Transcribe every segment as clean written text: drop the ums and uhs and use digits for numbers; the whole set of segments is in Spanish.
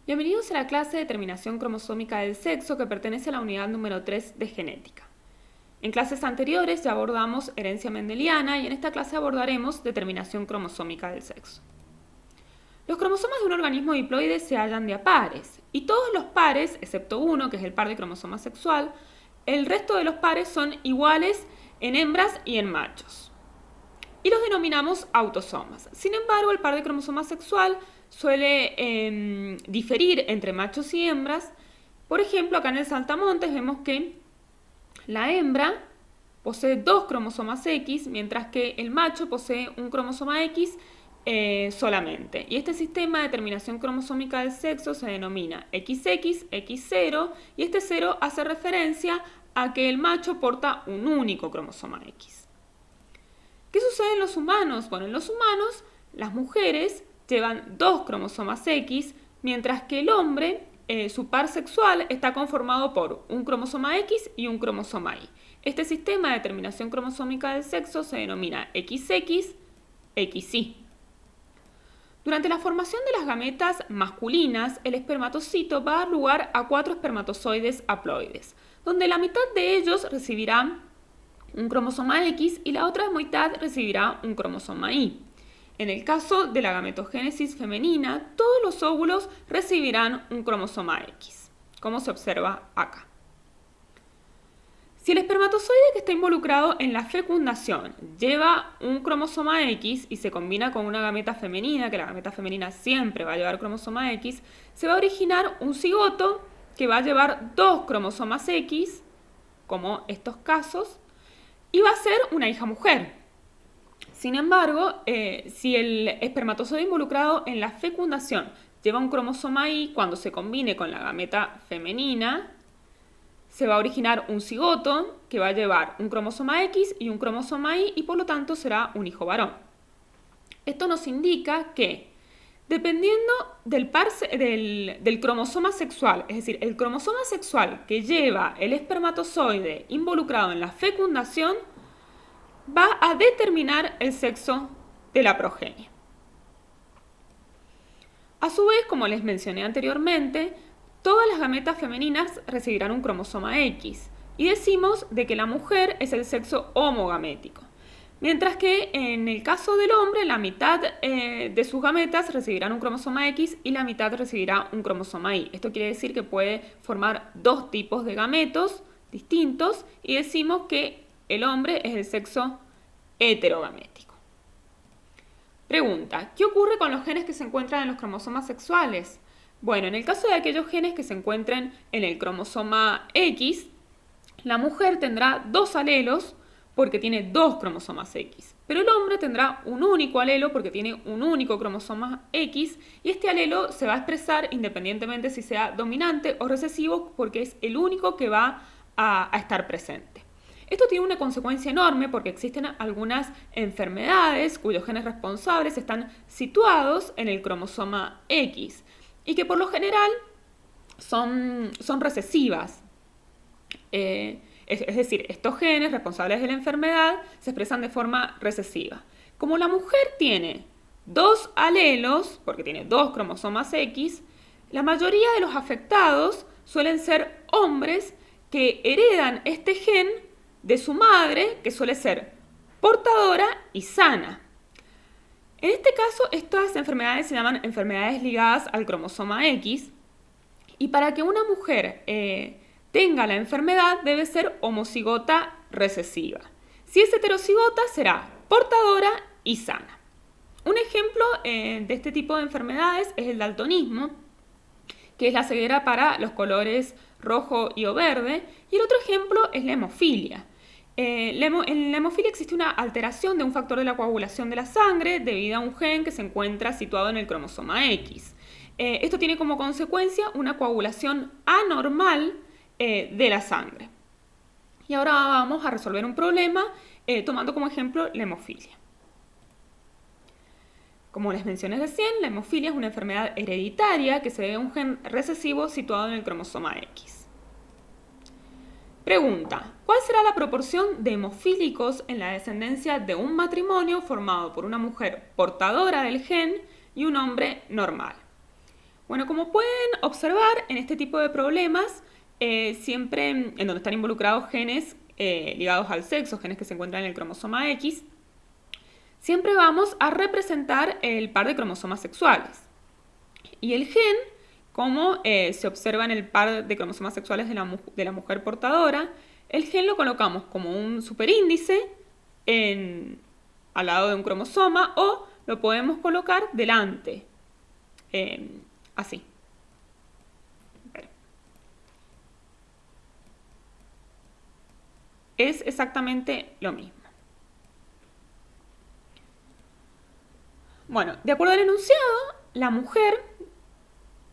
Bienvenidos a la clase de determinación cromosómica del sexo que pertenece a la unidad número 3 de genética. En clases anteriores ya abordamos herencia mendeliana y en esta clase abordaremos determinación cromosómica del sexo. Los cromosomas de un organismo diploide se hallan de a pares y todos los pares, excepto uno que es el par de cromosoma sexual, el resto de los pares son iguales en hembras y en machos. Y los denominamos autosomas. Sin embargo, el par de cromosoma sexual suele diferir entre machos y hembras. Por ejemplo, acá en el saltamontes vemos que la hembra posee 2 cromosomas X, mientras que el macho posee un cromosoma X solamente. Y este sistema de determinación cromosómica del sexo se denomina XX, X0, y este 0 hace referencia a que el macho porta un único cromosoma X. ¿Qué sucede en los humanos? Bueno, en los humanos las mujeres llevan 2 cromosomas X, mientras que el hombre, su par sexual, está conformado por un cromosoma X y un cromosoma Y. Este sistema de determinación cromosómica del sexo se denomina XX, XY. Durante la formación de las gametas masculinas, el espermatocito va a dar lugar a 4 espermatozoides haploides, donde la mitad de ellos recibirán un cromosoma X y la otra mitad recibirá un cromosoma Y. En el caso de la gametogénesis femenina, todos los óvulos recibirán un cromosoma X, como se observa acá. Si el espermatozoide que está involucrado en la fecundación lleva un cromosoma X y se combina con una gameta femenina, que la gameta femenina siempre va a llevar cromosoma X, se va a originar un cigoto que va a llevar 2 cromosomas X, como estos casos, y va a ser una hija mujer. Sin embargo, si el espermatozoide involucrado en la fecundación lleva un cromosoma Y, cuando se combine con la gameta femenina, se va a originar un cigoto que va a llevar un cromosoma X y un cromosoma Y por lo tanto será un hijo varón. Esto nos indica que, dependiendo del cromosoma sexual, es decir, el cromosoma sexual que lleva el espermatozoide involucrado en la fecundación, va a determinar el sexo de la progenie. A su vez, como les mencioné anteriormente, todas las gametas femeninas recibirán un cromosoma X y decimos de que la mujer es el sexo homogamético. Mientras que en el caso del hombre, la mitad de sus gametas recibirán un cromosoma X y la mitad recibirá un cromosoma Y. Esto quiere decir que puede formar 2 tipos de gametos distintos y decimos que el hombre es el sexo heterogamético. Pregunta, ¿qué ocurre con los genes que se encuentran en los cromosomas sexuales? Bueno, en el caso de aquellos genes que se encuentren en el cromosoma X, la mujer tendrá 2 alelos porque tiene 2 cromosomas X, pero el hombre tendrá un único alelo porque tiene un único cromosoma X y este alelo se va a expresar independientemente si sea dominante o recesivo porque es el único que va a estar presente. Esto tiene una consecuencia enorme porque existen algunas enfermedades cuyos genes responsables están situados en el cromosoma X y que por lo general son recesivas. Es decir, estos genes responsables de la enfermedad se expresan de forma recesiva. Como la mujer tiene 2 alelos, porque tiene 2 cromosomas X, la mayoría de los afectados suelen ser hombres que heredan este gen de su madre, que suele ser portadora y sana. En este caso, estas enfermedades se llaman enfermedades ligadas al cromosoma X, y para que una mujer tenga la enfermedad debe ser homocigota recesiva. Si es heterocigota será portadora y sana. Un ejemplo de este tipo de enfermedades es el daltonismo, que es la ceguera para los colores rojo y o verde, y el otro ejemplo es la hemofilia. En la hemofilia existe una alteración de un factor de la coagulación de la sangre debido a un gen que se encuentra situado en el cromosoma X. Esto tiene como consecuencia una coagulación anormal de la sangre. Y ahora vamos a resolver un problema tomando como ejemplo la hemofilia. Como les mencioné recién, la hemofilia es una enfermedad hereditaria que se debe a un gen recesivo situado en el cromosoma X. Pregunta, ¿cuál será la proporción de hemofílicos en la descendencia de un matrimonio formado por una mujer portadora del gen y un hombre normal? Bueno, como pueden observar, en este tipo de problemas, siempre en donde están involucrados genes ligados al sexo, genes que se encuentran en el cromosoma X, siempre vamos a representar el par de cromosomas sexuales. Y el gen, como se observa en el par de cromosomas sexuales de la mujer portadora, el gen lo colocamos como un superíndice al lado de un cromosoma o lo podemos colocar delante, así. Es exactamente lo mismo. Bueno, de acuerdo al enunciado, la mujer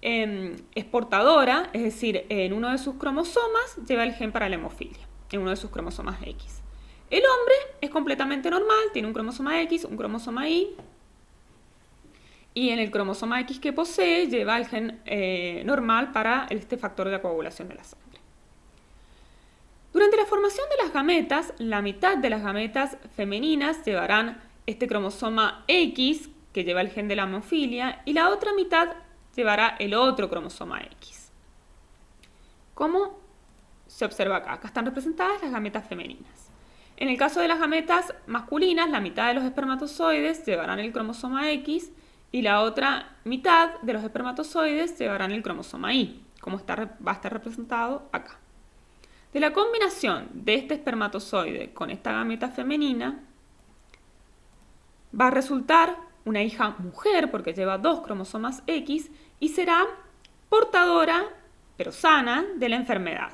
es portadora, es decir, en uno de sus cromosomas lleva el gen para la hemofilia, en uno de sus cromosomas X. El hombre es completamente normal, tiene un cromosoma X, un cromosoma Y, y en el cromosoma X que posee lleva el gen normal para este factor de coagulación de la sangre. Durante la formación de las gametas, la mitad de las gametas femeninas llevarán este cromosoma X, que lleva el gen de la hemofilia, y la otra mitad llevará el otro cromosoma X. ¿Cómo se observa acá? Acá están representadas las gametas femeninas. En el caso de las gametas masculinas, la mitad de los espermatozoides llevarán el cromosoma X y la otra mitad de los espermatozoides llevarán el cromosoma Y, como va a estar representado acá. De la combinación de este espermatozoide con esta gameta femenina, va a resultar una hija mujer porque lleva 2 cromosomas X y será portadora, pero sana, de la enfermedad.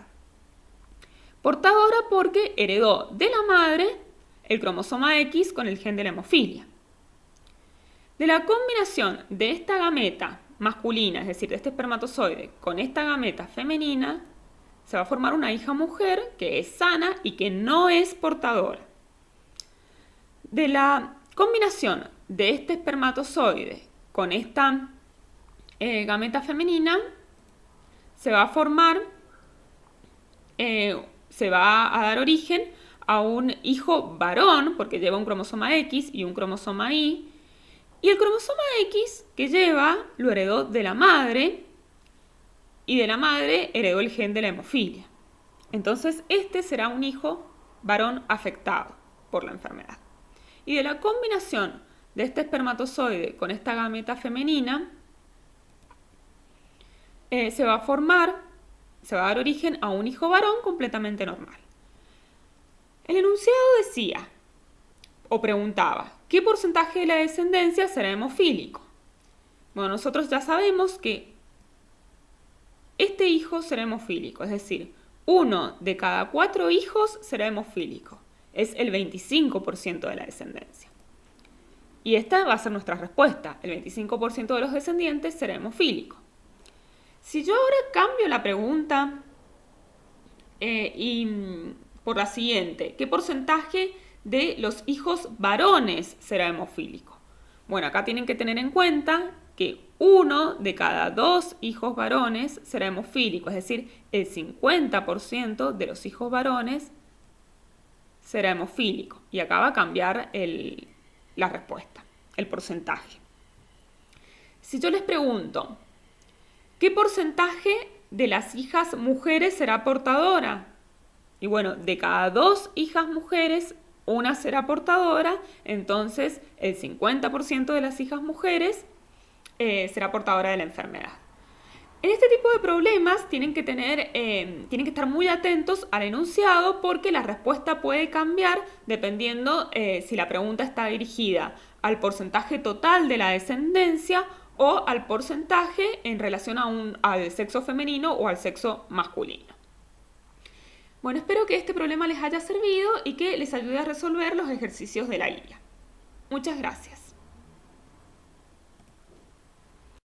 Portadora porque heredó de la madre el cromosoma X con el gen de la hemofilia. De la combinación de esta gameta masculina, es decir, de este espermatozoide, con esta gameta femenina, se va a formar una hija mujer que es sana y que no es portadora. De la combinación de este espermatozoide con esta gameta femenina, se va a formar, se va a dar origen a un hijo varón, porque lleva un cromosoma X y un cromosoma Y, y el cromosoma X que lleva lo heredó de la madre, y de la madre heredó el gen de la hemofilia. Entonces, este será un hijo varón afectado por la enfermedad. Y de la combinación de este espermatozoide con esta gameta femenina, se va a dar origen a un hijo varón completamente normal. El enunciado decía, o preguntaba, ¿qué porcentaje de la descendencia será hemofílico? Bueno, nosotros ya sabemos que este hijo será hemofílico, es decir, 1 de cada 4 hijos será hemofílico. Es el 25% de la descendencia. Y esta va a ser nuestra respuesta. El 25% de los descendientes será hemofílico. Si yo ahora cambio la pregunta por la siguiente, ¿qué porcentaje de los hijos varones será hemofílico? Bueno, acá tienen que tener en cuenta que 1 de cada 2 hijos varones será hemofílico, es decir, el 50% de los hijos varones será hemofílico. Y acá va a cambiar la respuesta, el porcentaje. Si yo les pregunto, ¿qué porcentaje de las hijas mujeres será portadora? Y bueno, de cada 2 hijas mujeres, una será portadora, entonces el 50% de las hijas mujeres será portadora de la enfermedad. En este tipo de problemas tienen que estar muy atentos al enunciado porque la respuesta puede cambiar dependiendo si la pregunta está dirigida al porcentaje total de la descendencia o al porcentaje en relación al sexo femenino o al sexo masculino. Bueno, espero que este problema les haya servido y que les ayude a resolver los ejercicios de la guía. Muchas gracias.